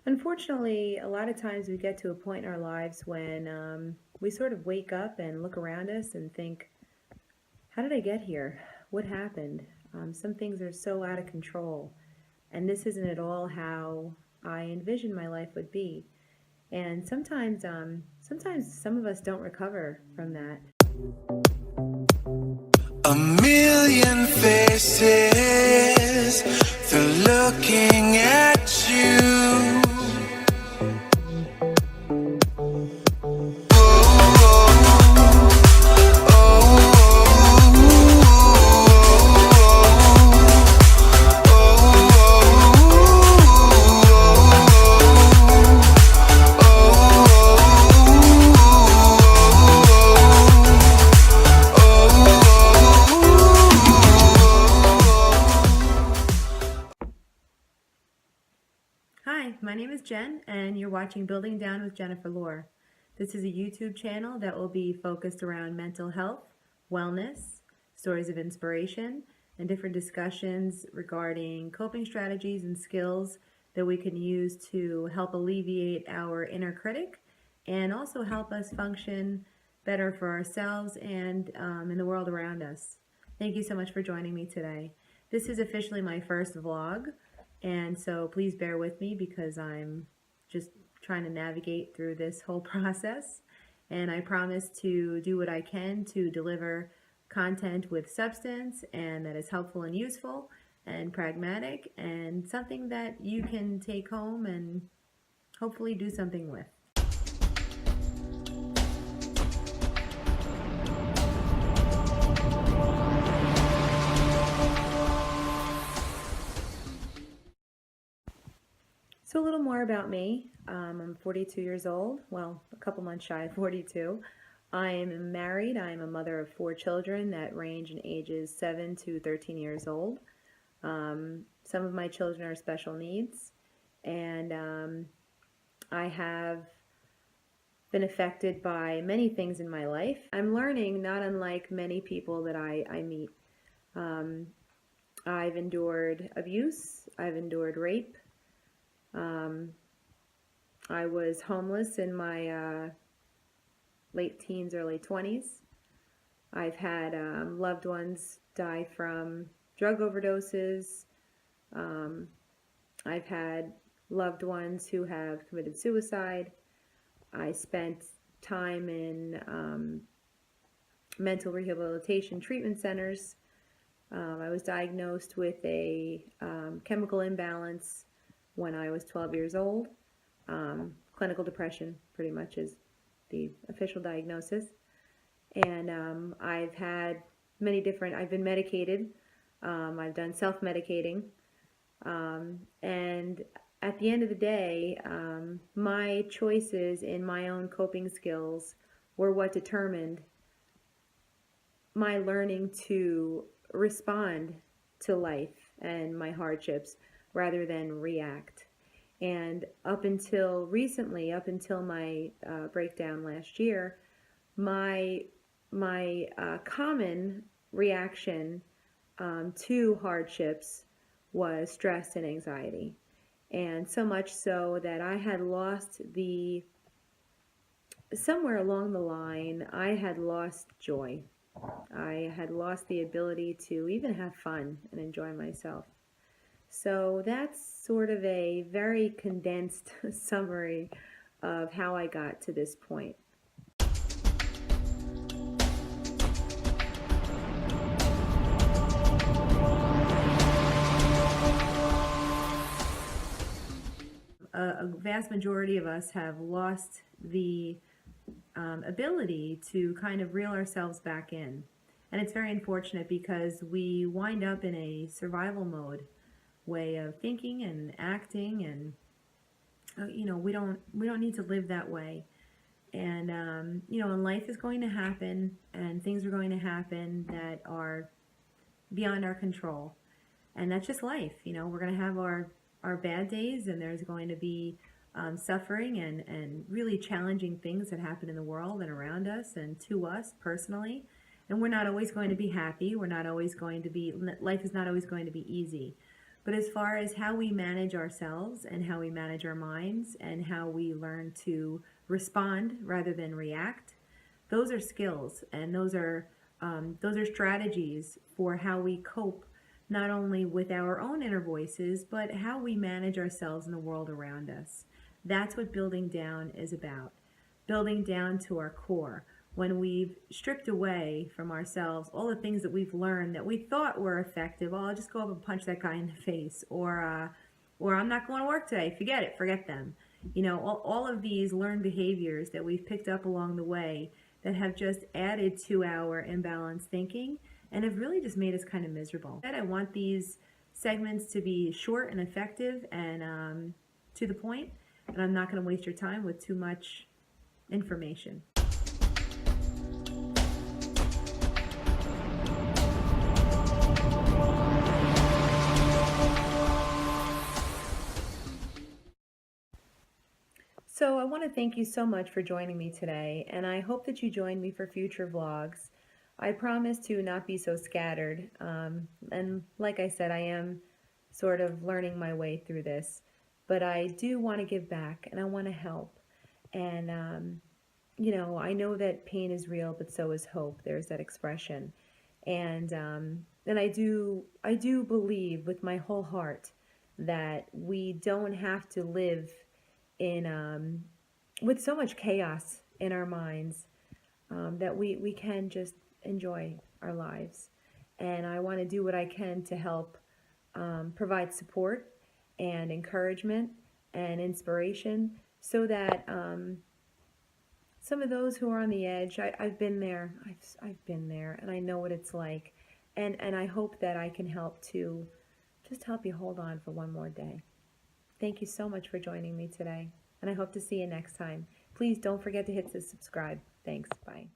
Unfortunately, a lot of times we get to a point in our lives when we sort of wake up and look around us and think, how did I get here? What happened? Some things are so out of control, and this isn't at all how I envisioned my life would be. And sometimes some of us don't recover from that. A million faces, they're looking at you. Hi, my name is Jen, and you're watching Building Down with Jennifer Lohr. This is a YouTube channel that will be focused around mental health, wellness, stories of inspiration, and different discussions regarding coping strategies and skills that we can use to help alleviate our inner critic and also help us function better for ourselves and in the world around us. Thank you so much for joining me today. This is officially my first vlog. And so please bear with me because I'm just trying to navigate through this whole process. And I promise to do what I can to deliver content with substance and that is helpful and useful and pragmatic and something that you can take home and hopefully do something with. So a little more about me. I'm 42 years old, well, a couple months shy of 42. I am married. I am a mother of 4 children that range in ages 7 to 13 years old. Some of my children are special needs, and I have been affected by many things in my life. I'm learning, not unlike many people that I meet. Um, I've endured abuse, I've endured rape. I was homeless in my late teens, early 20s. I've had loved ones die from drug overdoses. Um, I've had loved ones who have committed suicide. I spent time in mental rehabilitation treatment centers. I was diagnosed with a chemical imbalance when I was 12 years old. Clinical depression pretty much is the official diagnosis. And I've had I've been medicated. I've done self-medicating. And at the end of the day, my choices in my own coping skills were what determined my learning to respond to life and my hardships rather than react. And up until recently, up until my breakdown last year, my common reaction to hardships was stress and anxiety. And so much so that I had lost somewhere along the line, I had lost joy. I had lost the ability to even have fun and enjoy myself. So that's sort of a very condensed summary of how I got to this point. A vast majority of us have lost the ability to kind of reel ourselves back in. And it's very unfortunate because we wind up in a survival mode way of thinking and acting, and we don't need to live that way. And and life is going to happen, and things are going to happen that are beyond our control, and that's just life. We're going to have our bad days, and there's going to be suffering and really challenging things that happen in the world and around us and to us personally. And we're not always going to be happy. We're not always going to be, life is not always going to be easy. But as far as how we manage ourselves and how we manage our minds and how we learn to respond rather than react, those are skills, and those are strategies for how we cope not only with our own inner voices, but how we manage ourselves in the world around us. That's what building down is about. Building down to our core. When we've stripped away from ourselves all the things that we've learned that we thought were effective, oh, I'll just go up and punch that guy in the face, or I'm not going to work today, forget them. All of these learned behaviors that we've picked up along the way that have just added to our imbalanced thinking and have really just made us kind of miserable. I want these segments to be short and effective and to the point, and I'm not going to waste your time with too much information. So I want to thank you so much for joining me today, and I hope that you join me for future vlogs. I promise to not be so scattered, and like I said, I am sort of learning my way through this, but I do want to give back, and I want to help. And I know that pain is real, but so is hope. There's that expression, and I do believe with my whole heart that we don't have to live in with so much chaos in our minds, that we can just enjoy our lives. And I want to do what I can to help provide support and encouragement and inspiration, so that some of those who are on the edge, I've been there, I've been there, and I know what it's like, and I hope that I can help to just help you hold on for one more day. Thank you so much for joining me today, and I hope to see you next time. Please don't forget to hit the subscribe. Thanks. Bye.